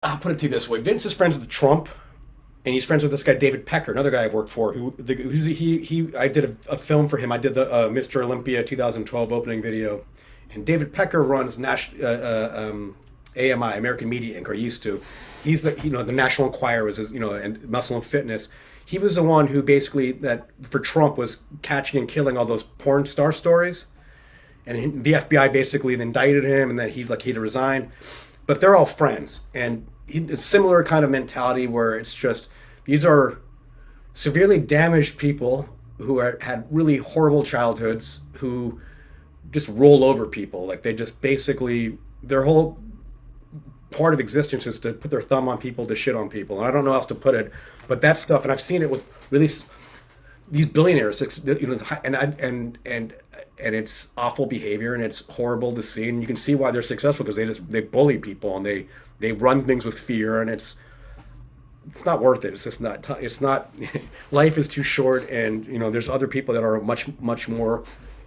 I'll put it to you this way: Vince is friends with Trump, and he's friends with this guy David Pecker, another guy I've worked for. He I did a film for him. I did the Mr. Olympia 2012 opening video, and David Pecker runs AMI, American Media Inc. or used to. He's the National Enquirer was his, and Muscle and Fitness. He was the one who basically that for Trump was catching and killing all those porn star stories, and the FBI basically indicted him, and then he had to resign. But they're all friends, and it's similar kind of mentality where it's just these are severely damaged people had really horrible childhoods who just roll over people. Like they just basically their whole part of existence is to put their thumb on people, to shit on people, and I don't know how else to put it. But that stuff, and I've seen it with really these billionaires, and it's awful behavior, and it's horrible to see, and you can see why they're successful because they bully people, and they run things with fear, and it's not worth it. It's just not. It's not. Life is too short, and there's other people that are much more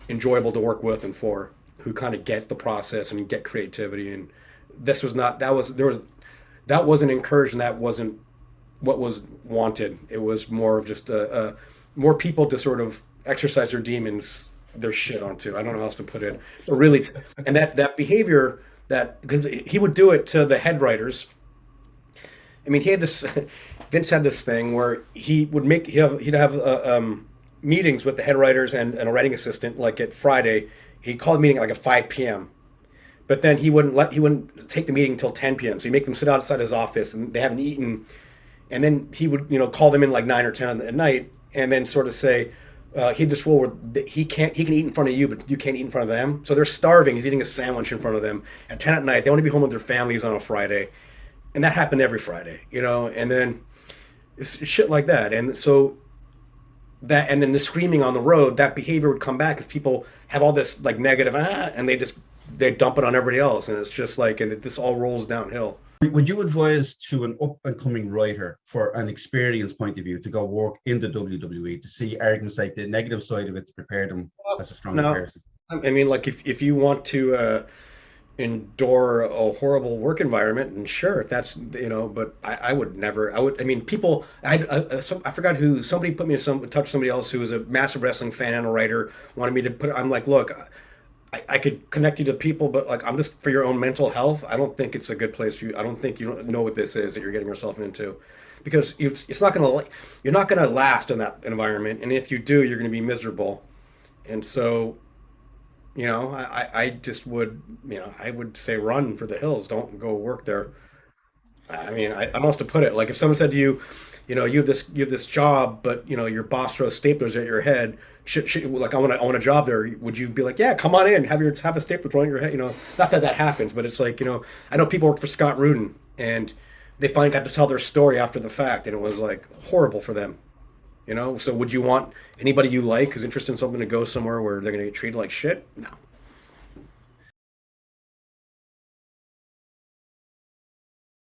enjoyable to work with and for who kind of get the process and get creativity. And this was not. That wasn't encouraged, and that wasn't what was wanted. It was more of just more people to sort of exercise their demons, their shit onto. I don't know how else to put it. So really, and that behavior that because he would do it to the head writers. I mean, he had this. Vince had this thing where he'd have meetings with the head writers and a writing assistant like at Friday. He'd call the meeting like at 5 p.m. But then he wouldn't take the meeting until 10 p.m. So he'd make them sit outside his office and they haven't eaten, and then he would call them in like 9 or 10 at night, and then sort of say he had this rule where he can eat in front of you, but you can't eat in front of them. So they're starving. He's eating a sandwich in front of them at 10 at night. They want to be home with their families on a Friday, and that happened every Friday, and then it's shit like that, and so that, and then the screaming on the road, that behavior would come back if people have all this like negative and they dump it on everybody else, and it's just like, and this all rolls downhill. Would you advise to an up and coming writer for an experienced point of view to go work in the WWE to see arguments like the negative side of it to prepare them as a stronger No, person? I mean, like if you want to endure a horrible work environment, and sure, if that's but I would never. I mean, people. I forgot who. Somebody put me in touch with somebody else who was a massive wrestling fan and a writer. Wanted me to put. I'm like, look, I could connect you to people, but like I'm just for your own mental health. I don't think it's a good place for you. I don't think you don't know what this is that you're getting yourself into, because it's not gonna. You're not gonna last in that environment, and if you do, you're gonna be miserable. And so I just would, I would say run for the hills. Don't go work there. I mean, I don't know how to put it. Like if someone said to you, you have this job, but your boss throws staplers at your head. Like I want a job there. Would you be like, yeah, come on in, have a stapler thrown at your head? Not that that happens, but it's like I know people worked for Scott Rudin, and they finally got to tell their story after the fact, and it was like horrible for them. So would you want anybody you like who's interested in something to go somewhere where they're going to get treated like shit? No.